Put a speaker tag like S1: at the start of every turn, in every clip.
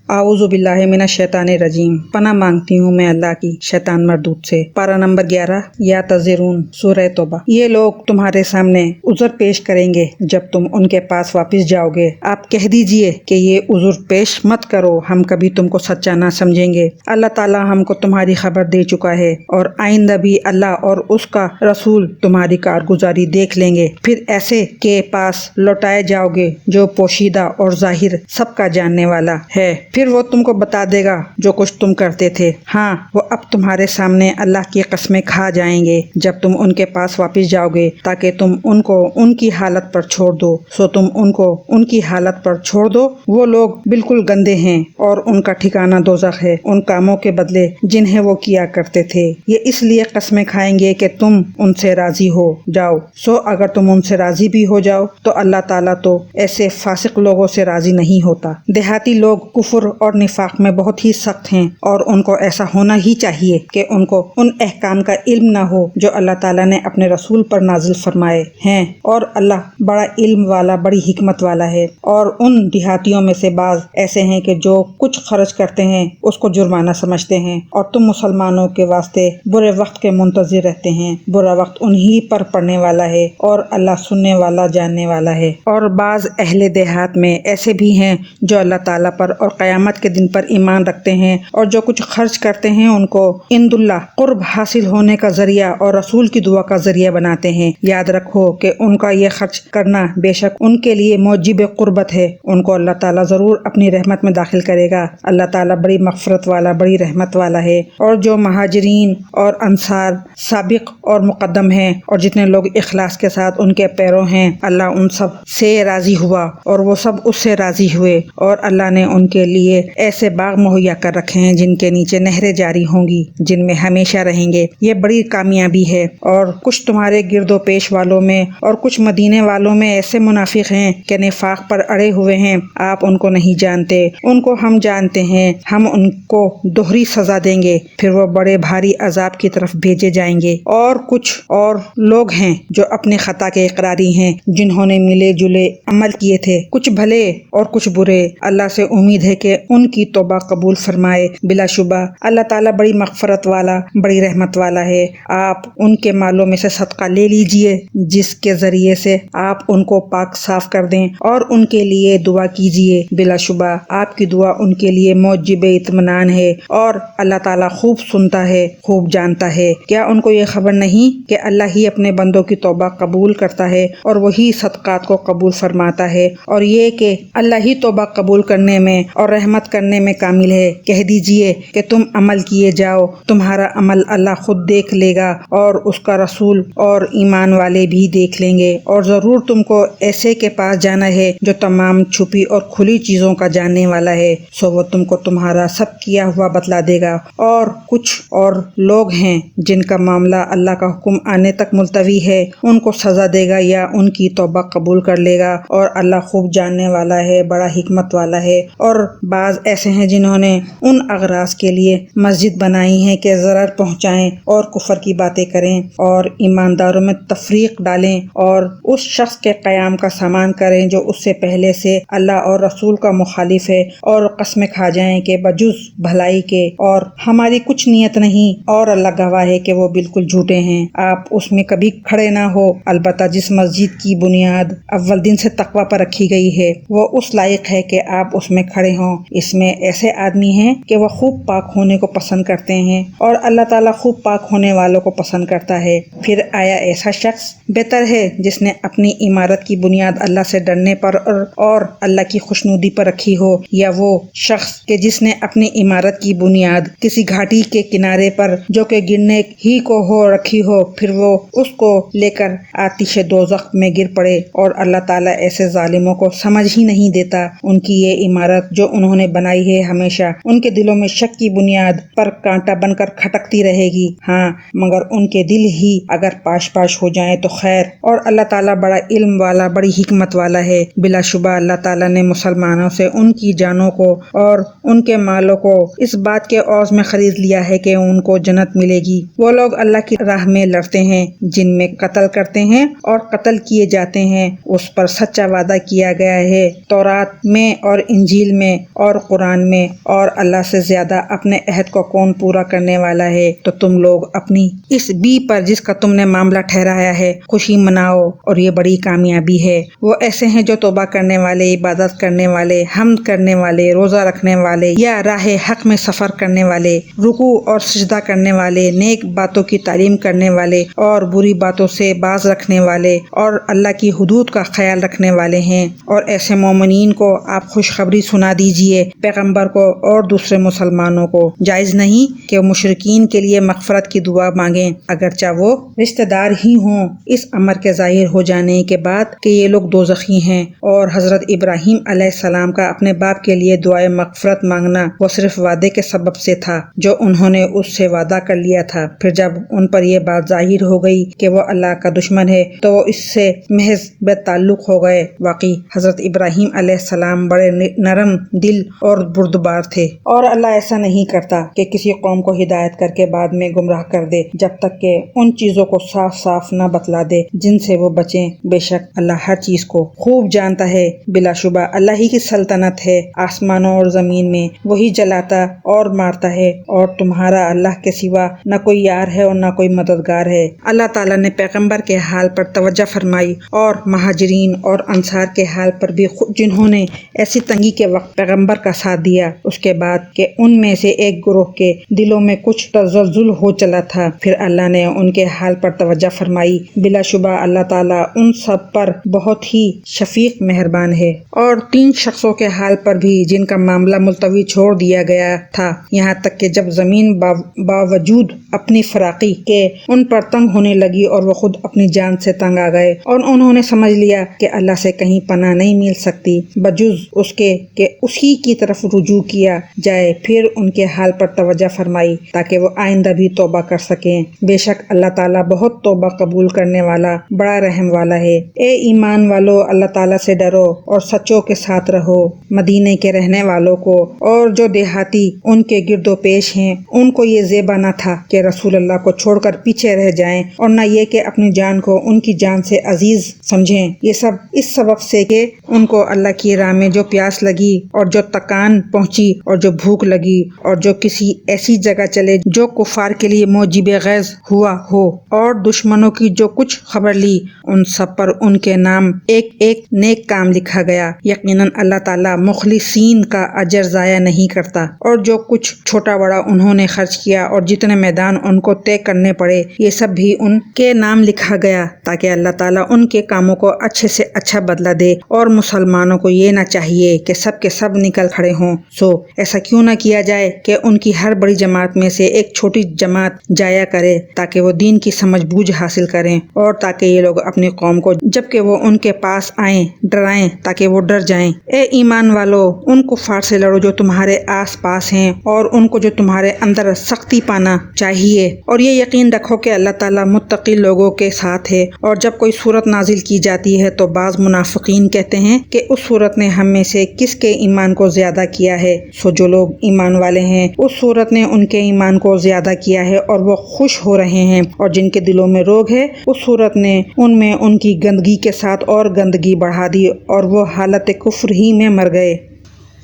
S1: اعوذ باللہ من الشیطان الرجیم۔ پناہ مانگتی ہوں میں اللہ کی شیطان مردود سے۔ پارہ نمبر 11 یا تذرون، سورہ توبہ۔ یہ لوگ تمہارے سامنے عذر پیش کریں گے جب تم ان کے پاس واپس جاؤ گے۔ آپ کہہ دیجئے کہ یہ عذر پیش مت کرو، ہم کبھی تم کو سچا نہ سمجھیں گے۔ اللہ تعالیٰ ہم کو تمہاری خبر دے چکا ہے اور آئندہ بھی اللہ اور اس کا رسول تمہاری کارگزاری دیکھ لیں گے۔ پھر ایسے کے پاس لوٹائے جاؤ گے جو پوشیدہ اور ظاہر سب کا جاننے والا ہے، پھر وہ تم کو بتا دے گا جو کچھ تم کرتے تھے۔ ہاں، وہ اب تمہارے سامنے اللہ کی قسمیں کھا جائیں گے جب تم ان کے پاس واپس جاؤ گے تاکہ تم ان کو ان کی حالت پر چھوڑ دو، سو تم ان کو ان کی حالت پر چھوڑ دو۔ وہ لوگ بالکل گندے ہیں اور ان کا ٹھکانہ دوزخ ہے، ان کاموں کے بدلے جنہیں وہ کیا کرتے تھے۔ یہ اس لیے قسمیں کھائیں گے کہ تم ان سے راضی ہو جاؤ، سو اگر تم ان سے راضی بھی ہو جاؤ تو اللہ تعالیٰ تو ایسے فاسق لوگوں سے راضی نہیں ہوتا۔ دیہاتی لوگ کفر اور نفاق میں بہت ہی سخت ہیں اور ان کو ایسا ہونا ہی چاہیے کہ ان کو ان احکام کا علم نہ ہو جو اللہ تعالیٰ نے اپنے رسول پر نازل فرمائے ہیں، اور اللہ بڑا علم والا، بڑی حکمت والا ہے۔ اور ان دیہاتیوں میں سے بعض ایسے ہیں کہ جو کچھ خرچ کرتے ہیں اس کو جرمانہ سمجھتے ہیں، اور تم مسلمانوں کے واسطے برے وقت کے منتظر رہتے ہیں۔ برا وقت انہی پر پڑنے والا ہے اور اللہ سننے والا، جاننے والا ہے۔ اور بعض اہل دیہات میں ایسے بھی ہیں جو اللہ تعالیٰ پر اور قیامت کے دن پر ایمان رکھتے ہیں، اور جو کچھ خرچ کرتے ہیں ان کو عند اللہ قرب حاصل ہونے کا ذریعہ اور رسول کی دعا کا ذریعہ بناتے ہیں۔ یاد رکھو کہ ان کا یہ خرچ کرنا بے شک ان کے لیے موجب قربت ہے، ان کو اللہ تعالیٰ ضرور اپنی رحمت میں داخل کرے گا۔ اللہ تعالیٰ بڑی مغفرت والا، بڑی رحمت والا ہے۔ اور جو مہاجرین اور انصار سابق اور مقدم ہیں اور جتنے لوگ اخلاص کے ساتھ ان کے پیروں ہیں، اللہ ان سب سے راضی ہوا اور وہ سب اس سے راضی ہوئے، اور اللہ نے ان کے لیے ایسے باغ مہیا کر رکھے ہیں جن کے نیچے نہریں جاری ہوں گی، جن میں ہمیشہ رہیں گے۔ یہ بڑی کامیابی ہے۔ اور کچھ تمہارے گرد و پیش والوں میں اور کچھ مدینے والوں میں ایسے منافق ہیں کہ نفاق پر اڑے ہوئے ہیں، آپ ان کو نہیں جانتے، ان کو ہم جانتے ہیں، ہم ان کو دوہری سزا دیں گے، پھر وہ بڑے بھاری عذاب کی طرف بھیجے جائیں گے۔ اور کچھ اور لوگ ہیں جو اپنے خطا کے اقراری ہیں، جنہوں نے ملے جلے عمل کیے تھے، کچھ بھلے اور کچھ برے۔ اللہ سے امید ہے کہ ان کی توبہ قبول فرمائے۔ بلا شبہ اللہ تعالیٰ بڑی مغفرت والا، بڑی رحمت والا ہے۔ آپ ان کے مالوں میں سے صدقہ لے لیجئے جس کے ذریعے سے آپ ان کو پاک صاف کر دیں، اور ان کے لیے دعا کیجئے۔ بلا شبہ آپ کی دعا ان کے لیے موجب اطمینان ہے، اور اللہ تعالیٰ خوب سنتا ہے، خوب جانتا ہے۔ کیا ان کو یہ خبر نہیں کہ اللہ ہی اپنے بندوں کی توبہ قبول کرتا ہے اور وہی صدقات کو قبول فرماتا ہے، اور یہ کہ اللہ ہی توبہ قبول کرنے میں اور رحمت کرنے میں کامل ہے۔ کہہ دیجئے کہ تم عمل کیے جاؤ، تمہارا عمل اللہ خود دیکھ لے گا اور اس کا رسول اور ایمان والے بھی دیکھ لیں گے، اور ضرور تم کو ایسے کے پاس جانا ہے جو تمام چھپی اور کھلی چیزوں کا جاننے والا ہے، سو وہ تم کو تمہارا سب کیا ہوا بتلا دے گا۔ اور کچھ اور لوگ ہیں جن کا معاملہ اللہ کا حکم آنے تک ملتوی ہے، ان کو سزا دے گا یا ان کی توبہ قبول کر لے گا، اور اللہ خوب جاننے والا ہے، بڑا حکمت والا ہے۔ اور بعض ایسے ہیں جنہوں نے ان اغراض کے لیے مسجد بنائی ہے کہ ضرر پہنچائیں اور کفر کی باتیں کریں اور ایمانداروں میں تفریق ڈالیں، اور اس شخص کے قیام کا سامان کریں جو اس سے پہلے سے اللہ اور رسول کا مخالف ہے، اور قسمیں کھا جائیں کہ بجز بھلائی کے اور ہماری کچھ نیت نہیں، اور اللہ گواہ ہے کہ وہ بالکل جھوٹے ہیں۔ آپ اس میں کبھی کھڑے نہ ہو، البتہ جس مسجد کی بنیاد اول دن سے تقوی پر رکھی گئی ہے وہ اس لائق ہے کہ آپ اس میں کھڑے ہوں۔ اس میں ایسے آدمی ہیں کہ وہ خوب پاک ہونے کو پسند کرتے ہیں، اور اللہ تعالیٰ خوب پاک ہونے والوں کو پسند کرتا ہے۔ پھر آیا ایسا شخص بہتر ہے جس نے اپنی عمارت کی بنیاد اللہ سے ڈرنے پر اور اللہ کی خوشنودی پر رکھی ہو، یا وہ شخص کہ جس نے اپنی عمارت کی بنیاد کسی گھاٹی کے کنارے پر جو کہ گرنے ہی کو ہو رکھی ہو، پھر وہ اس کو لے کر آتش دوزخ میں گر پڑے، اور اللہ تعالیٰ ایسے ظالموں کو سمجھ ہی نہیں دیتا۔ ان کی یہ عمارت جو انہوں نے بنائی ہے ہمیشہ ان کے دلوں میں شک کی بنیاد پر کانٹا بن کر کھٹکتی رہے گی، ہاں مگر ان کے دل ہی اگر پاش پاش ہو جائیں تو خیر۔ اور اللہ تعالیٰ بڑا علم والا، بڑی حکمت والا ہے۔ بلا شبہ اللہ تعالیٰ نے مسلمانوں سے ان کی جانوں کو اور ان کے مالوں کو اس بات کے عوض میں خرید لیا ہے کہ ان کو جنت ملے گی۔ وہ لوگ اللہ کی راہ میں لڑتے ہیں، جن میں قتل کرتے ہیں اور قتل کیے جاتے ہیں، اس پر سچا وعدہ کیا گیا ہے تورات میں اور انجیل میں، اور قرآن میں، اور اللہ سے زیادہ اپنے عہد کو کون پورا کرنے والا ہے؟ تو تم لوگ اپنی اس بی پر جس کا تم نے معاملہ ٹھہرایا ہے خوشی مناؤ، اور یہ بڑی کامیابی ہے۔ وہ ایسے ہیں جو توبہ کرنے والے، عبادت کرنے والے، حمد کرنے والے، روزہ رکھنے والے، یا راہ حق میں سفر کرنے والے، رکوع اور سجدہ کرنے والے، نیک باتوں کی تعلیم کرنے والے اور بری باتوں سے باز رکھنے والے، اور اللہ کی حدود کا خیال رکھنے والے ہیں۔ اور ایسے مومنین کو آپ خوشخبری سنا دیجئے، پیغمبر کو اور دوسرے مسلمانوں کو۔ جائز نہیں کہ وہ مشرکین کے لیے مغفرت کی دعا مانگیں اگرچہ وہ رشتہ دار ہی ہوں، اس امر کے ظاہر ہو جانے کے بعد کہ یہ لوگ دوزخی ہیں۔ اور حضرت ابراہیم علیہ السلام کا اپنے باپ کے لیے دعائے مغفرت مانگنا وہ صرف وعدے کے سبب سے تھا جو انہوں نے اس سے وعدہ کر لیا تھا۔ پھر جب ان پر یہ بات ظاہر ہو گئی کہ وہ اللہ کا دشمن ہے تو وہ اس سے محض بے تعلق ہو گئے۔ واقعی حضرت ابراہیم علیہ السلام بڑے نرم دل اور بردبار تھے، اور اللہ ایسا نہیں کرتا کہ کسی قوم کو ہدایت کر کے بعد میں گمراہ کر دے جب تک کہ ان چیزوں کو صاف صاف نہ بتلا دے جن سے وہ بچیں۔ بے شک اللہ ہر چیز کو خوب جانتا ہے۔ بلا شبہ اللہ ہی کی سلطنت ہے آسمانوں اور زمین میں، وہی جلاتا اور مارتا ہے، اور تمہارا اللہ کے سوا نہ کوئی یار ہے اور نہ کوئی مددگار ہے۔ اللہ تعالیٰ نے پیغمبر کے حال پر توجہ فرمائی اور مہاجرین اور انصار کے حال پر بھی، جنہوں نے ایسی تنگی کے وقت پیغمبر کا ساتھ دیا، اس کے بعد کہ ان میں سے ایک گروہ کے دلوں میں کچھ تزلزل ہو چلا تھا۔ پھر اللہ نے ان کے حال پر توجہ فرمائی۔ بلا شبہ اللہ تعالیٰ ان سب پر بہت ہی شفیق مہربان ہے۔ اور 3 شخصوں کے حال پر بھی جن کا معاملہ ملتوی چھوڑ دیا گیا تھا، یہاں تک کہ جب زمین باوجود اپنی فراقی کے ان پر تنگ ہونے لگی اور وہ خود اپنی جان سے تنگ آ گئے، اور انہوں نے سمجھ لیا کہ اللہ سے کہیں پناہ نہیں مل سکتی بجز اس کے کہ اسی کی طرف رجوع کیا جائے۔ پھر ان کے حال پر توجہ فرمائی تاکہ وہ آئندہ بھی توبہ کر سکیں۔ بے شک اللہ تعالیٰ بہت توبہ قبول کرنے والا، بڑا رحم والا ہے۔ اے ایمان والو، اللہ تعالیٰ سے ڈرو اور سچوں کے ساتھ رہو۔ مدینے کے رہنے والوں کو اور جو دیہاتی ان کے گرد و پیش ہیں، ان کو یہ زیبا نہ تھا کہ رسول اللہ کو چھوڑ کر پیچھے رہ جائیں، اور نہ یہ کہ اپنی جان کو ان کی جان سے عزیز سمجھیں۔ یہ سب اس سبب سے کہ ان کو اللہ کی راہ میں جو پیاس لگی اور جو تکان پہنچی اور جو بھوک لگی اور جو کسی ایسی جگہ چلے جو کفار کے لیے موجب غیظ ہوا ہو، اور دشمنوں کی جو کچھ خبر لی، ان سب پر ان کے نام ایک ایک نیک کام لکھا گیا۔ یقیناً اللہ تعالیٰ مخلصین کا اجر ضائع نہیں کرتا۔ اور جو کچھ چھوٹا بڑا انہوں نے خرچ کیا اور جتنے میدان ان کو طے کرنے پڑے، یہ سب بھی ان کے نام لکھا گیا تاکہ اللہ تعالیٰ ان کے کاموں کو اچھے سے اچھا بدلہ دے۔ اور مسلمانوں کو یہ نہ چاہیے کہ سب کے سب نکل کھڑے ہوں، سو ایسا کیوں نہ کیا جائے کہ ان کی ہر بڑی جماعت میں سے ایک چھوٹی جماعت جایا کرے تاکہ وہ دین کی سمجھ بوجھ حاصل کریں، اور تاکہ یہ لوگ اپنی قوم کو جبکہ وہ ان کے پاس آئیں ڈرائیں تاکہ وہ ڈر جائیں۔ اے ایمان والو، ان کفار سے لڑو جو تمہارے آس پاس ہیں، اور ان کو جو تمہارے اندر سختی پانا چاہیے، اور یہ یقین رکھو کہ اللہ تعالیٰ متقی لوگوں کے ساتھ ہے۔ اور جب کوئی صورت نازل کی جاتی ہے تو بعض منافقین کہتے ہیں کہ اس صورت نے ہم میں سے کس کے ایمان کو زیادہ کیا ہے؟ سو جو لوگ ایمان والے ہیں اس صورت نے ان کے ایمان کو زیادہ کیا ہے اور وہ خوش ہو رہے ہیں، اور جن کے دلوں میں روگ ہے اس صورت نے ان میں ان کی گندگی کے ساتھ اور گندگی بڑھا دی اور وہ حالت کفر ہی میں مر گئے۔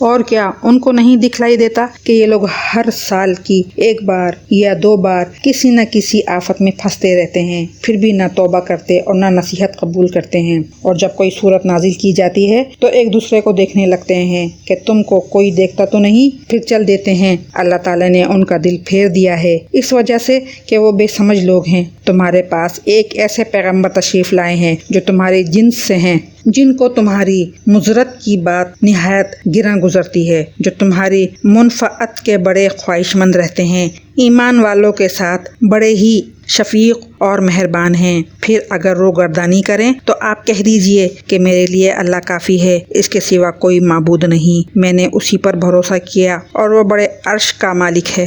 S1: اور کیا ان کو نہیں دکھلائی دیتا کہ یہ لوگ ہر سال کی 1 بار یا 2 بار کسی نہ کسی آفت میں پھنستے رہتے ہیں، پھر بھی نہ توبہ کرتے اور نہ نصیحت قبول کرتے ہیں۔ اور جب کوئی صورت نازل کی جاتی ہے تو ایک دوسرے کو دیکھنے لگتے ہیں کہ تم کو کوئی دیکھتا تو نہیں، پھر چل دیتے ہیں۔ اللہ تعالیٰ نے ان کا دل پھیر دیا ہے اس وجہ سے کہ وہ بے سمجھ لوگ ہیں۔ تمہارے پاس ایک ایسے پیغمبر تشریف لائے ہیں جو تمہارے جنس سے ہیں، جن کو تمہاری مضرت کی بات نہایت گراں گزرتی ہے، جو تمہاری منفعت کے بڑے خواہش مند رہتے ہیں، ایمان والوں کے ساتھ بڑے ہی شفیق اور مہربان ہیں۔ پھر اگر روگردانی کریں تو آپ کہہ دیجئے کہ میرے لیے اللہ کافی ہے، اس کے سوا کوئی معبود نہیں، میں نے اسی پر بھروسہ کیا اور وہ بڑے عرش کا مالک ہے۔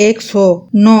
S1: 109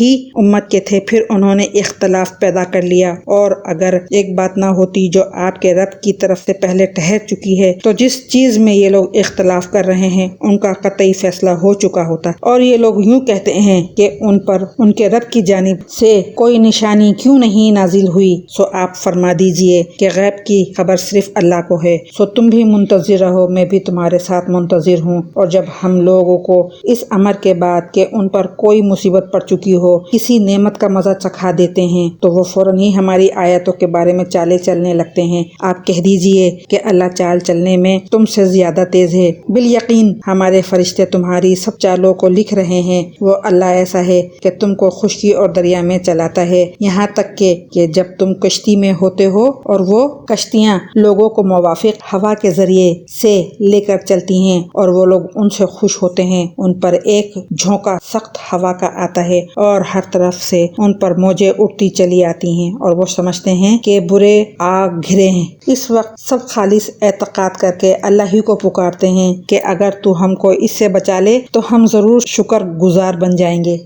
S1: ہی امت کے تھے، پھر انہوں نے اختلاف پیدا کر لیا، اور اگر ایک بات نہ ہوتی جو آپ کے رب کی طرف سے پہلے ٹھہر چکی ہے تو جس چیز میں یہ لوگ اختلاف کر رہے ہیں ان کا قطعی فیصلہ ہو چکا ہوتا۔ اور یہ لوگ یوں کہتے ہیں کہ ان پر ان کے رب کی جانب سے کوئی نشانی کیوں نہیں نازل ہوئی، سو آپ فرما دیجئے کہ غیب کی خبر صرف اللہ کو ہے، سو تم بھی منتظر رہو، میں بھی تمہارے ساتھ منتظر ہوں۔ اور جب ہم لوگوں کو اس امر کے بعد کہ ان پر کوئی مصیبت پڑ چکی ہو کسی نعمت کا مزہ چکھا دیتے ہیں تو وہ فوراً ہی ہماری آیتوں کے بارے میں چالیں چلنے لگتے ہیں۔ آپ کہہ دیجئے کہ اللہ چال چلنے میں تم سے زیادہ تیز ہے، بالیقین ہمارے فرشتے تمہاری سب چالوں کو لکھ رہے ہیں۔ وہ اللہ ایسا ہے کہ تم کو خشکی اور دریا میں چلاتا ہے، یہاں تک کہ جب تم کشتی میں ہوتے ہو اور وہ کشتیاں لوگوں کو موافق ہوا کے ذریعے سے لے کر چلتی ہیں اور وہ لوگ ان سے خوش ہوتے ہیں، ان پر ایک جھونکا سخت ہوا کا آتا ہے اور ہر طرف سے ان پر موجیں اٹھتی چلی آتی ہیں اور وہ سمجھتے ہیں کہ برے آ گھرے ہیں۔ اس وقت سب خالص اعتقاد کر کے اللہ ہی کو پکارتے ہیں کہ اگر تو ہم کو اس سے بچا لے تو ہم ضرور شکر گزار بن جائیں گے۔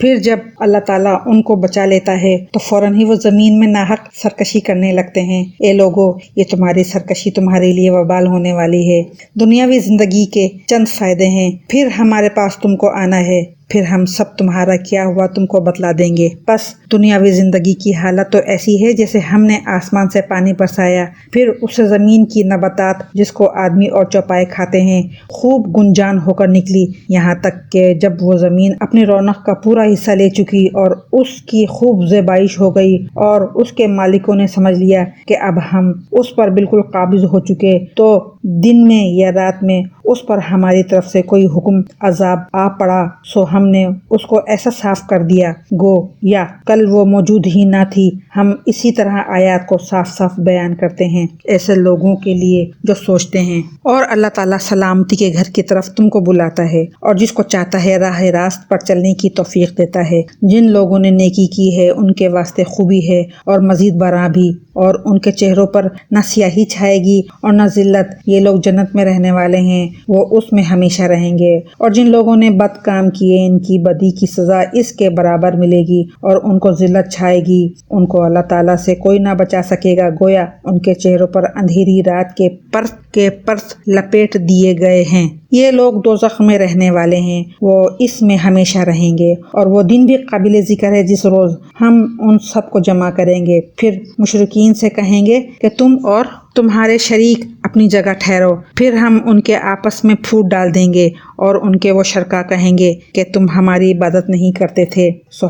S1: پھر جب اللہ تعالیٰ ان کو بچا لیتا ہے تو فوراً ہی وہ زمین میں ناحق سرکشی کرنے لگتے ہیں۔ اے لوگو، یہ تمہاری سرکشی تمہارے لیے وبال ہونے والی ہے۔ دنیاوی زندگی کے چند فائدے ہیں، پھر ہمارے پاس تم کو آنا ہے، پھر ہم سب تمہارا کیا ہوا تم کو بتلا دیں گے۔ بس دنیاوی زندگی کی حالت تو ایسی ہے جیسے ہم نے آسمان سے پانی برسایا، پھر اس سے زمین کی نباتات جس کو آدمی اور چوپائے کھاتے ہیں خوب گنجان ہو کر نکلی، یہاں تک کہ جب وہ زمین اپنی رونق کا پورا حصہ لے چکی اور اس کی خوب زیبائش ہو گئی اور اس کے مالکوں نے سمجھ لیا کہ اب ہم اس پر بالکل قابض ہو چکے، تو دن میں یا رات میں اس پر ہماری طرف سے کوئی حکم عذاب آ پڑا، سو ہم نے اس کو ایسا صاف کر دیا گو یا کل وہ موجود ہی نہ تھی۔ ہم اسی طرح آیات کو صاف صاف بیان کرتے ہیں ایسے لوگوں کے لیے جو سوچتے ہیں۔ اور اللہ تعالیٰ سلامتی کے گھر کی طرف تم کو بلاتا ہے اور جس کو چاہتا ہے راہ راست پر چلنے کی توفیق دیتا ہے۔ جن لوگوں نے نیکی کی ہے ان کے واسطے خوبی ہے اور مزید برآں بھی، اور ان کے چہروں پر نہ سیاہی چھائے گی اور نہ ذلت، یہ لوگ جنت میں رہنے والے ہیں، وہ اس میں ہمیشہ رہیں گے۔ اور جن لوگوں نے بد کام کیے ان کی بدی کی سزا اس کے برابر ملے گی اور ان کو ذلت چھائے گی، ان کو اللہ تعالیٰ سے کوئی نہ بچا سکے گا، گویا ان کے چہروں پر اندھیری رات کے پرت لپیٹ دیے گئے ہیں۔ یہ لوگ دوزخ میں رہنے والے ہیں، وہ اس میں ہمیشہ رہیں گے۔ اور وہ دن بھی قابل ذکر ہے جس روز ہم ان سب کو جمع کریں گے، پھر مشرکین سے کہیں گے کہ تم اور تمہارے شریک اپنی جگہ ٹھہرو، پھر ہم ان کے آپس میں پھوٹ ڈال دیں گے اور ان کے وہ شرکا کہیں گے کہ تم ہماری عبادت نہیں کرتے تھے، سو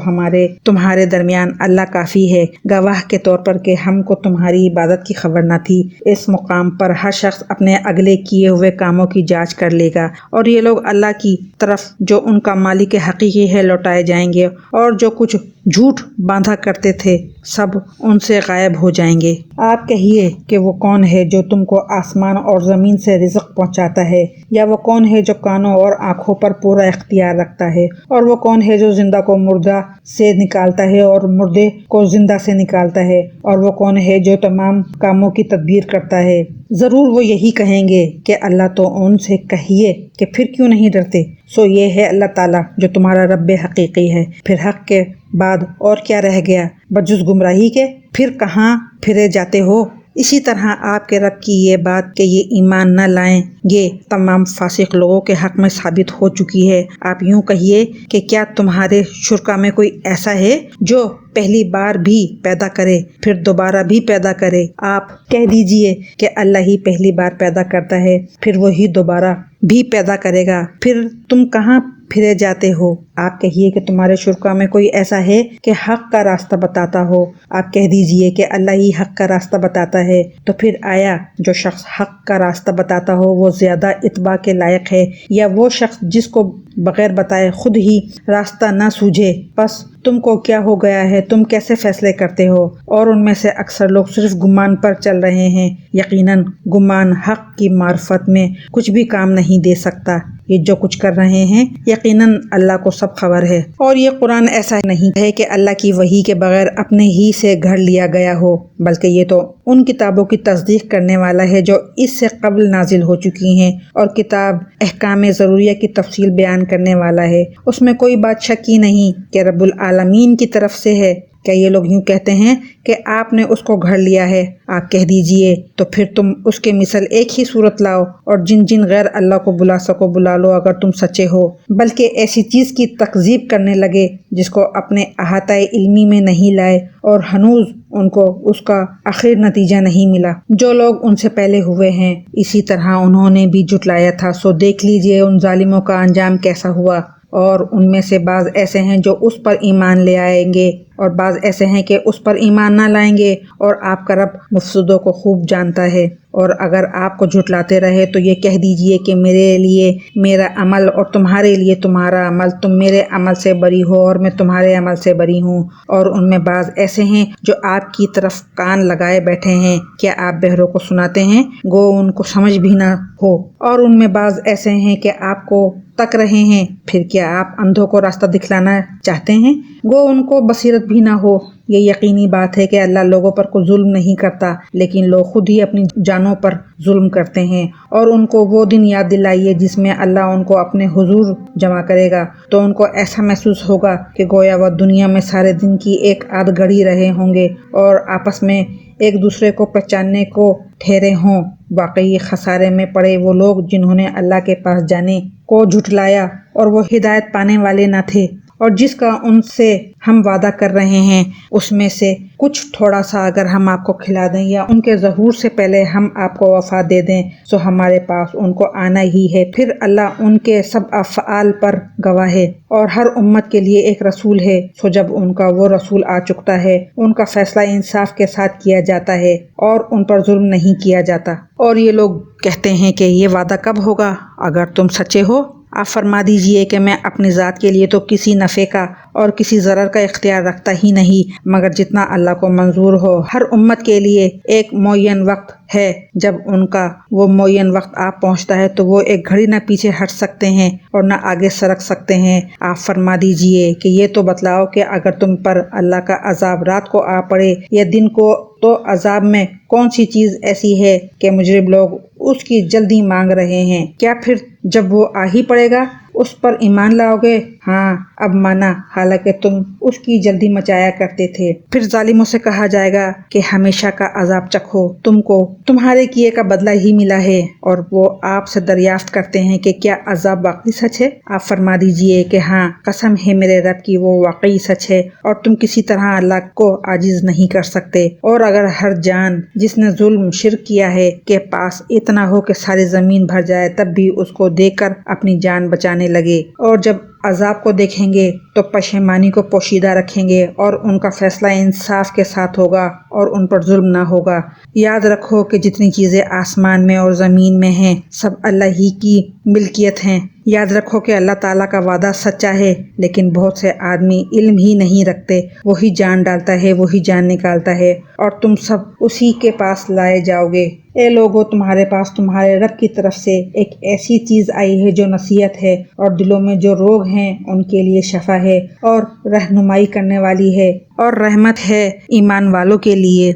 S1: تمہارے درمیان اللہ کافی ہے گواہ کے طور پر کہ ہم کو تمہاری عبادت کی خبر نہ تھی۔ اس مقام پر ہر شخص اپنے اگلے کیے ہوئے کاموں کی جانچ کر لے گا اور یہ لوگ اللہ کی طرف جو ان کا مالک حقیقی ہے لوٹائے جائیں گے، اور جو کچھ جھوٹ باندھا کرتے تھے سب ان سے غائب ہو جائیں گے۔ آپ کہیے کہ وہ کون ہے جو تم کو آسمان اور زمین سے رزق پہنچاتا ہے، یا وہ کون ہے جو کانوں اور آنکھوں پر پورا اختیار رکھتا ہے، اور وہ کون ہے جو زندہ کو مردہ سے نکالتا ہے اور مردے کو زندہ سے نکالتا ہے، اور وہ کون ہے جو تمام کاموں کی تدبیر کرتا ہے۔ ضرور وہ یہی کہیں گے کہ اللہ، تو ان سے کہیے کہ پھر کیوں نہیں ڈرتے؟ سو یہ ہے اللہ تعالیٰ جو تمہارا رب حقیقی ہے۔ پھر حق کے بعد اور کیا رہ گیا بجز گمراہی کے؟ پھر کہاں پھرے جاتے ہو؟ اسی طرح آپ کے رب کی یہ بات کہ یہ ایمان نہ لائیں گے تمام فاسق لوگوں کے حق میں ثابت ہو چکی ہے۔ آپ یوں کہیے کہ کیا تمہارے شرکا میں کوئی ایسا ہے جو پہلی بار بھی پیدا کرے پھر دوبارہ بھی پیدا کرے؟ آپ کہہ دیجئے کہ اللہ ہی پہلی بار پیدا کرتا ہے پھر وہی دوبارہ بھی پیدا کرے گا، پھر تم کہاں پھرے جاتے ہو؟ آپ کہیے کہ تمہارے شرکا میں کوئی ایسا ہے کہ حق کا راستہ بتاتا ہو؟ آپ کہہ دیجئے کہ اللہ ہی حق کا راستہ بتاتا ہے، تو پھر آیا جو شخص حق کا راستہ بتاتا ہو وہ زیادہ اتباع کے لائق ہے، یا وہ شخص جس کو بغیر بتائے خود ہی راستہ نہ سوجھے؟ بس تم کو کیا ہو گیا ہے؟ تم کیسے فیصلے کرتے ہو؟ اور ان میں سے اکثر لوگ صرف گمان پر چل رہے ہیں۔ یقیناً گمان حق کی معرفت میں کچھ بھی کام نہیں دے سکتا۔ یہ جو کچھ کر رہے ہیں یقیناً اللہ کو سب خبر ہے۔ اور یہ قرآن ایسا نہیں ہے کہ اللہ کی وحی کے بغیر اپنے ہی سے گھڑ لیا گیا ہو، بلکہ یہ تو ان کتابوں کی تصدیق کرنے والا ہے جو اس سے قبل نازل ہو چکی ہیں، اور کتاب احکام ضروریہ کی تفصیل بیان کرنے والا ہے۔ اس میں کوئی بات شک ہی نہیں کہ رب العالمین کی طرف سے ہے۔ کیا یہ لوگ یوں کہتے ہیں کہ آپ نے اس کو گھڑ لیا ہے؟ آپ کہہ دیجئے تو پھر تم اس کے مثل ایک ہی صورت لاؤ، اور جن جن غیر اللہ کو بلا سکو بلا لو اگر تم سچے ہو، بلکہ ایسی چیز کی تکذیب کرنے لگے جس کو اپنے احاطہ علمی میں نہیں لائے، اور ہنوز ان کو اس کا آخر نتیجہ نہیں ملا۔ جو لوگ ان سے پہلے ہوئے ہیں اسی طرح انہوں نے بھی جھٹلایا تھا، سو دیکھ لیجئے ان ظالموں کا انجام کیسا ہوا۔ اور ان میں سے بعض ایسے ہیں جو اس پر ایمان لے آئیں گے، اور بعض ایسے ہیں کہ اس پر ایمان نہ لائیں گے، اور آپ کا رب مفسدوں کو خوب جانتا ہے۔ اور اگر آپ کو جھٹلاتے رہے تو یہ کہہ دیجئے کہ میرے لیے میرا عمل اور تمہارے لیے تمہارا عمل، تم میرے عمل سے بری ہو اور میں تمہارے عمل سے بری ہوں۔ اور ان میں بعض ایسے ہیں جو آپ کی طرف کان لگائے بیٹھے ہیں، کیا آپ بہروں کو سناتے ہیں گو ان کو سمجھ بھی نہ ہو؟ اور ان میں بعض ایسے ہیں کہ آپ کو تک رہے ہیں، پھر کیا آپ اندھوں کو راستہ دکھلانا چاہتے ہیں گو ان کو بصیرت بھی نہ ہو؟ یہ یقینی بات ہے کہ اللہ لوگوں پر کوئی ظلم نہیں کرتا، لیکن لوگ خود ہی اپنی جانوں پر ظلم کرتے ہیں۔ اور ان کو وہ دن یاد دلائیے جس میں اللہ ان کو اپنے حضور جمع کرے گا، تو ان کو ایسا محسوس ہوگا کہ گویا وہ دنیا میں سارے دن کی ایک آدھ گھڑی رہے ہوں گے اور آپس میں ایک دوسرے کو پہچاننے کو ٹھہرے ہوں۔ واقعی خسارے میں پڑے وہ لوگ جنہوں نے اللہ کے پاس جانے کو جھٹلایا اور وہ ہدایت پانے والے نہ تھے۔ اور جس کا ان سے ہم وعدہ کر رہے ہیں اس میں سے کچھ تھوڑا سا اگر ہم آپ کو کھلا دیں یا ان کے ظہور سے پہلے ہم آپ کو وفا دے دیں، سو ہمارے پاس ان کو آنا ہی ہے۔ پھر اللہ ان کے سب افعال پر گواہ ہے، اور ہر امت کے لیے ایک رسول ہے، سو جب ان کا وہ رسول آ چکتا ہے ان کا فیصلہ انصاف کے ساتھ کیا جاتا ہے اور ان پر ظلم نہیں کیا جاتا۔ اور یہ لوگ کہتے ہیں کہ یہ وعدہ کب ہوگا؟ اگر تم سچے ہو آپ فرما دیجئے کہ میں اپنی ذات کے لیے تو کسی نفع کا اور کسی ضرر کا اختیار رکھتا ہی نہیں مگر جتنا اللہ کو منظور ہو۔ ہر امت کے لیے ایک معین وقت ہے، جب ان کا وہ معین وقت آپ پہنچتا ہے تو وہ ایک گھڑی نہ پیچھے ہٹ سکتے ہیں اور نہ آگے سرک سکتے ہیں۔ آپ فرما دیجئے کہ یہ تو بتلاؤ کہ اگر تم پر اللہ کا عذاب رات کو آ پڑے یا دن کو، تو عذاب میں کون سی چیز ایسی ہے کہ مجرم لوگ اس کی جلدی مانگ رہے ہیں؟ کیا پھر جب وہ آ ہی پڑے گا اس پر ایمان لاؤ گے؟ ہاں اب مانا، حالانکہ تم اس کی جلدی مچایا کرتے تھے۔ پھر ظالموں سے کہا جائے گا کہ ہمیشہ کا عذاب چکھو، تم کو تمہارے کیے کا بدلہ ہی ملا ہے۔ اور وہ آپ سے دریافت کرتے ہیں کہ کیا عذاب واقعی سچ ہے؟ آپ فرما دیجئے کہ ہاں، قسم ہے میرے رب کی وہ واقعی سچ ہے، اور تم کسی طرح اللہ کو عاجز نہیں کر سکتے۔ اور اگر ہر جان جس نے ظلم شرک کیا ہے کے پاس اتنا ہو کہ ساری زمین بھر جائے تب بھی اس کو دیکھ کر اپنی جان بچانے لگے، اور جب عذاب کو دیکھیں گے تو پشیمانی کو پوشیدہ رکھیں گے، اور ان کا فیصلہ انصاف کے ساتھ ہوگا اور ان پر ظلم نہ ہوگا۔ یاد رکھو کہ جتنی چیزیں آسمان میں اور زمین میں ہیں سب اللہ ہی کی ملکیت ہیں۔ یاد رکھو کہ اللہ تعالیٰ کا وعدہ سچا ہے، لیکن بہت سے آدمی علم ہی نہیں رکھتے۔ وہی جان ڈالتا ہے، وہی جان نکالتا ہے، اور تم سب اسی کے پاس لائے جاؤ گے۔ اے لوگو، تمہارے پاس تمہارے رب کی طرف سے ایک ایسی چیز آئی ہے جو نصیحت ہے، اور دلوں میں جو روگ ہیں ان کے لیے شفا ہے، اور رہنمائی کرنے والی ہے، اور رحمت ہے ایمان والوں کے لیے۔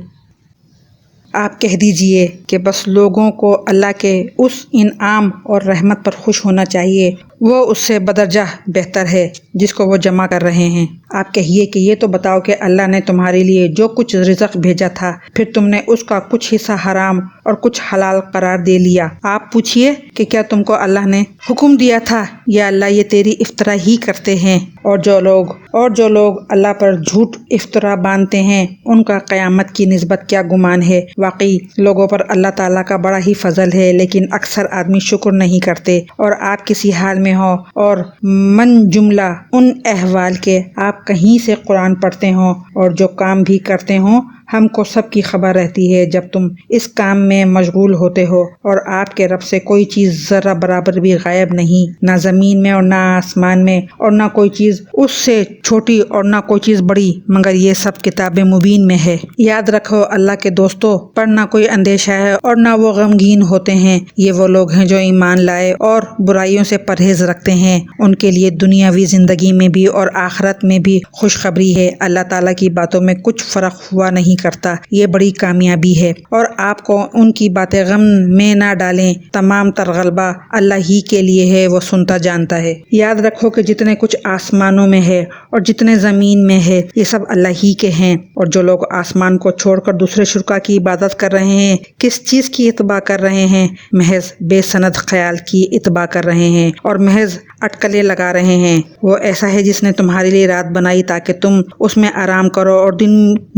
S1: آپ کہہ دیجئے کہ بس لوگوں کو اللہ کے اس انعام اور رحمت پر خوش ہونا چاہیے، وہ اس سے بدرجہ بہتر ہے جس کو وہ جمع کر رہے ہیں۔ آپ کہیے کہ یہ تو بتاؤ کہ اللہ نے تمہارے لیے جو کچھ رزق بھیجا تھا پھر تم نے اس کا کچھ حصہ حرام اور کچھ حلال قرار دے لیا۔ آپ پوچھئے کہ کیا تم کو اللہ نے حکم دیا تھا، یا اللہ یہ تیری افطرا ہی کرتے ہیں؟ اور جو لوگ اللہ پر جھوٹ افطرا باندھتے ہیں ان کا قیامت کی نسبت کیا گمان ہے۔ واقعی لوگوں پر اللہ تعالیٰ کا بڑا ہی فضل ہے، لیکن اکثر آدمی شکر نہیں کرتے۔ اور آپ کسی حال میں ہو اور من جملہ ان احوال کے آپ کہیں سے قرآن پڑھتے ہوں اور جو کام بھی کرتے ہوں ہم کو سب کی خبر رہتی ہے جب تم اس کام میں مشغول ہوتے ہو، اور آپ کے رب سے کوئی چیز ذرہ برابر بھی غائب نہیں، نہ زمین میں اور نہ آسمان میں، اور نہ کوئی چیز اس سے چھوٹی اور نہ کوئی چیز بڑی، مگر یہ سب کتاب مبین میں ہے۔ یاد رکھو اللہ کے دوستو، پر نہ کوئی اندیشہ ہے اور نہ وہ غمگین ہوتے ہیں۔ یہ وہ لوگ ہیں جو ایمان لائے اور برائیوں سے پرہیز رکھتے ہیں، ان کے لیے دنیاوی زندگی میں بھی اور آخرت میں بھی خوشخبری ہے۔ اللہ تعالیٰ کی باتوں میں کچھ فرق ہوا نہیں کرتا، یہ بڑی کامیابی ہے، اور آپ کو ان کی باتیں غم میں نہ ڈالیں۔ تمام تر غلبہ اللہ ہی کے لیے ہے، وہ سنتا جانتا ہے۔ یاد رکھو کہ جتنے کچھ آسمانوں میں ہے اور جتنے زمین میں ہے، یہ سب اللہ ہی کے ہیں، اور جو لوگ آسمان کو چھوڑ کر دوسرے شرکا کی عبادت کر رہے ہیں، کس چیز کی اتباع کر رہے ہیں؟ محض بے سند خیال کی اتباع کر رہے ہیں اور محض اٹکلیں لگا رہے ہیں۔ وہ ایسا ہے جس نے تمہارے لیے رات بنائی تاکہ تم اس میں آرام کرو، اور دن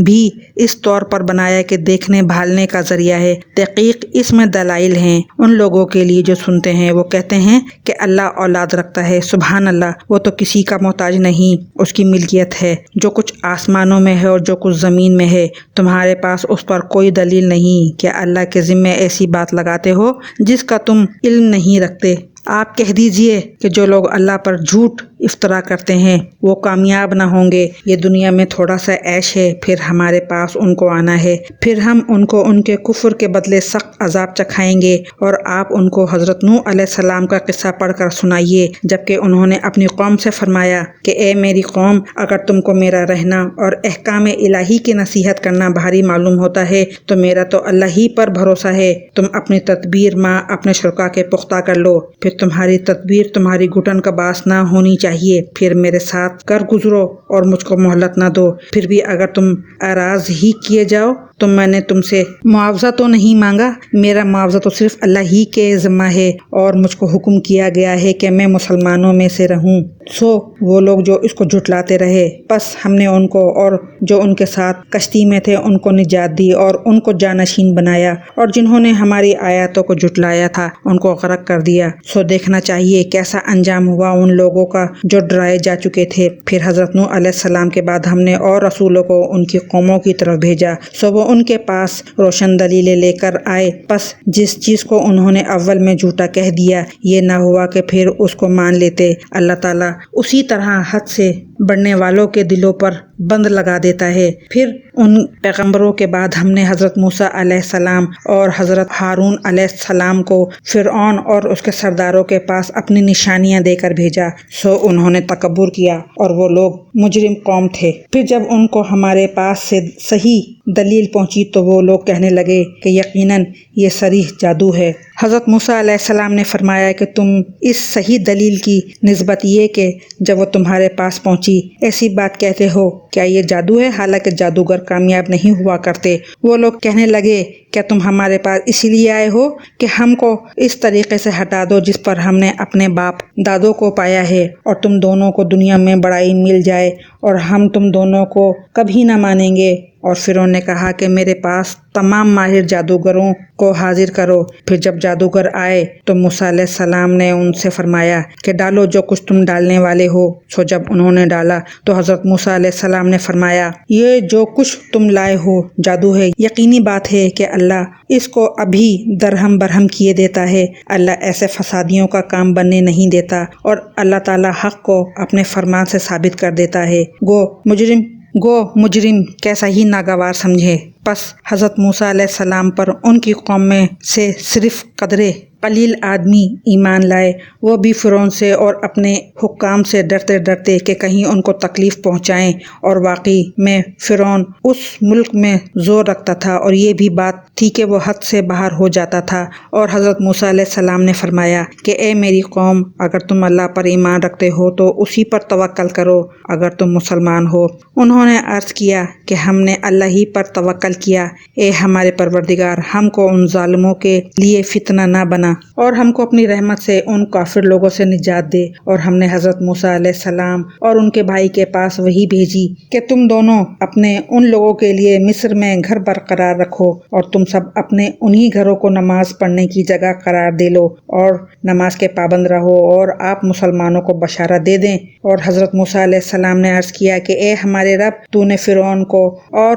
S1: بھی اس طور پر بنایا کہ دیکھنے بھالنے کا ذریعہ ہے۔ تحقیق اس میں دلائل ہیں ان لوگوں کے لیے جو سنتے ہیں۔ وہ کہتے ہیں کہ اللہ اولاد رکھتا ہے، سبحان اللہ، وہ تو کسی کا محتاج نہیں، اس کی ملکیت ہے جو کچھ آسمانوں میں ہے اور جو کچھ زمین میں ہے۔ تمہارے پاس اس پر کوئی دلیل نہیں کہ اللہ کے ذمے ایسی بات لگاتے ہو جس کا تم علم نہیں رکھتے۔ آپ کہہ دیجئے کہ جو لوگ اللہ پر جھوٹ افطرا کرتے ہیں وہ کامیاب نہ ہوں گے۔ یہ دنیا میں تھوڑا سا عیش ہے، پھر ہمارے پاس ان کو آنا ہے، پھر ہم ان کو ان کے کفر کے بدلے سخت عذاب چکھائیں گے۔ اور آپ ان کو حضرت نوح علیہ السلام کا قصہ پڑھ کر سنائیے، جبکہ انہوں نے اپنی قوم سے فرمایا کہ اے میری قوم، اگر تم کو میرا رہنا اور احکام الہی کی نصیحت کرنا بھاری معلوم ہوتا ہے تو میرا تو اللہ ہی پر بھروسہ ہے۔ تم اپنی تدبیر ماں اپنے شرکا کے پختہ کر لو، پھر تمہاری تدبیر تمہاری گھٹن کا باعث نہ ہونی چاہیے، پھر میرے ساتھ کر گزرو اور مجھ کو مہلت نہ دو۔ پھر بھی اگر تم اعراض ہی کیے جاؤ تو میں نے تم سے معاوضہ تو نہیں مانگا، میرا معاوضہ تو صرف اللہ ہی کے ذمہ ہے، اور مجھ کو حکم کیا گیا ہے کہ میں مسلمانوں میں سے رہوں۔ سو وہ لوگ جو اس کو جھٹلاتے رہے، پس ہم نے ان کو اور جو ان کے ساتھ کشتی میں تھے ان کو نجات دی اور ان کو جانشین بنایا، اور جنہوں نے ہماری آیاتوں کو جھٹلایا تھا ان کو غرق کر دیا۔ سو دیکھنا چاہیے کیسا انجام ہوا ان لوگوں کا جو ڈرائے جا چکے تھے۔ پھر حضرت نوح علیہ السلام کے بعد ہم نے اور رسولوں کو ان کی قوموں کی طرف بھیجا، سو وہ ان کے پاس روشن دلیلیں لے کر آئے، پس جس چیز کو انہوں نے اول میں جھوٹا کہہ دیا یہ نہ ہوا کہ پھر اس کو مان لیتے۔ اللہ تعالیٰ اسی طرح حد سے بڑھنے والوں کے دلوں پر بند لگا دیتا ہے۔ پھر ان پیغمبروں کے بعد ہم نے حضرت موسیٰ علیہ السلام اور حضرت ہارون علیہ السلام کو فرعون اور اس کے سرداروں کے پاس اپنی نشانیاں دے کر بھیجا، سو انہوں نے تکبر کیا اور وہ لوگ مجرم قوم تھے۔ پھر جب ان کو ہمارے پاس سے صحیح دلیل پہنچی تو وہ لوگ کہنے لگے کہ یقیناً یہ صریح جادو ہے۔ حضرت موسیٰ علیہ السلام نے فرمایا کہ تم اس صحیح دلیل کی نسبت یہ کہ جب وہ تمہارے پاس پہنچی ایسی بات کہتے ہو، کیا یہ جادو ہے؟ حالانکہ جادوگر کامیاب نہیں ہوا کرتے۔ وہ لوگ کہنے لگے کیا تم ہمارے پاس اسی لیے آئے ہو کہ ہم کو اس طریقے سے ہٹا دو جس پر ہم نے اپنے باپ دادوں کو پایا ہے، اور تم دونوں کو دنیا میں بڑائی مل جائے، اور ہم تم دونوں کو کبھی نہ مانیں گے۔ اور فرعون نے کہا کہ میرے پاس تمام ماہر جادوگروں کو حاضر کرو۔ پھر جب جادوگر آئے تو موسیٰ علیہ السلام نے ان سے فرمایا کہ ڈالو جو کچھ تم ڈالنے والے ہو۔ سو جب انہوں نے ڈالا تو حضرت موسیٰ علیہ السلام نے فرمایا یہ جو کچھ تم لائے ہو جادو ہے، یقینی بات ہے کہ اللہ اس کو ابھی درہم برہم کیے دیتا ہے۔ اللہ ایسے فسادیوں کا کام بننے نہیں دیتا، اور اللہ تعالیٰ حق کو اپنے فرمان سے ثابت کر دیتا ہے۔ گو مجرم کیسا ہی ناگوار سمجھے۔ پس حضرت موسیٰ علیہ السلام پر ان کی قوم میں سے صرف قدرے قلیل آدمی ایمان لائے، وہ بھی فرعون سے اور اپنے حکام سے ڈرتے ڈرتے کہ کہیں ان کو تکلیف پہنچائیں، اور واقعی میں فرعون اس ملک میں زور رکھتا تھا اور یہ بھی بات تھی کہ وہ حد سے باہر ہو جاتا تھا۔ اور حضرت موسیٰ علیہ السلام نے فرمایا کہ اے میری قوم، اگر تم اللہ پر ایمان رکھتے ہو تو اسی پر توکل کرو اگر تم مسلمان ہو۔ انہوں نے عرض کیا کہ ہم نے اللہ ہی پر توکل کیا، اے ہمارے پروردگار، ہم کو ان ظالموں کے لیے فتنہ نہ بنا اور ہم کو اپنی رحمت سے ان کافر لوگوں سے نجات دے۔ اور ہم نے حضرت موسیٰ علیہ السلام اور ان کے بھائی کے پاس وحی بھیجی کہ تم دونوں اپنے ان لوگوں کے لیے مصر میں گھر برقرار رکھو، اور تم سب اپنے انہی گھروں کو نماز پڑھنے کی جگہ قرار دے لو اور نماز کے پابند رہو، اور آپ مسلمانوں کو بشارت دے دیں۔ اور حضرت موسیٰ علیہ السلام نے عرض کیا کہ اے ہمارے رب، تو نے فرعون کو اور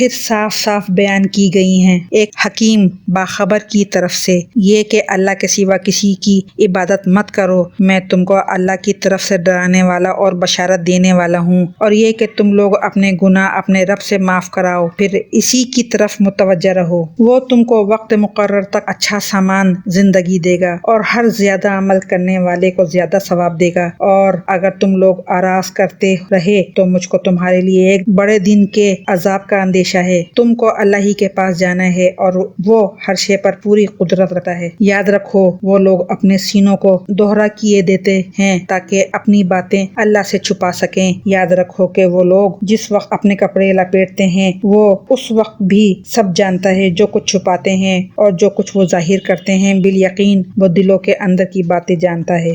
S1: پھر صاف صاف بیان کی گئی ہیں ایک حکیم باخبر کی طرف سے، یہ کہ اللہ کے سوا کسی کی عبادت مت کرو، میں تم کو اللہ کی طرف سے ڈرانے والا اور بشارت دینے والا ہوں، اور یہ کہ تم لوگ اپنے گناہ اپنے رب سے معاف کراؤ، پھر اسی کی طرف متوجہ رہو، وہ تم کو وقت مقرر تک اچھا سامان زندگی دے گا اور ہر زیادہ عمل کرنے والے کو زیادہ ثواب دے گا، اور اگر تم لوگ آراز کرتے رہے تو مجھ کو تمہارے لیے ایک بڑے دن کے عذاب کا اندیشہ ہے، تم کو اللہ ہی کے پاس جانا ہے اور وہ ہر شے پر پوری قدرت رکھتا ہے۔ یاد رکھو وہ لوگ اپنے سینوں کو دوہرا کیے دیتے ہیں تاکہ اپنی باتیں اللہ سے چھپا سکیں، یاد رکھو کہ وہ لوگ جس وقت اپنے کپڑے لپیٹتے ہیں وہ اس وقت بھی سب جانتا ہے، جو کچھ چھپاتے ہیں اور جو کچھ وہ ظاہر کرتے ہیں، بالیقین وہ دلوں کے اندر کی باتیں جانتا ہے۔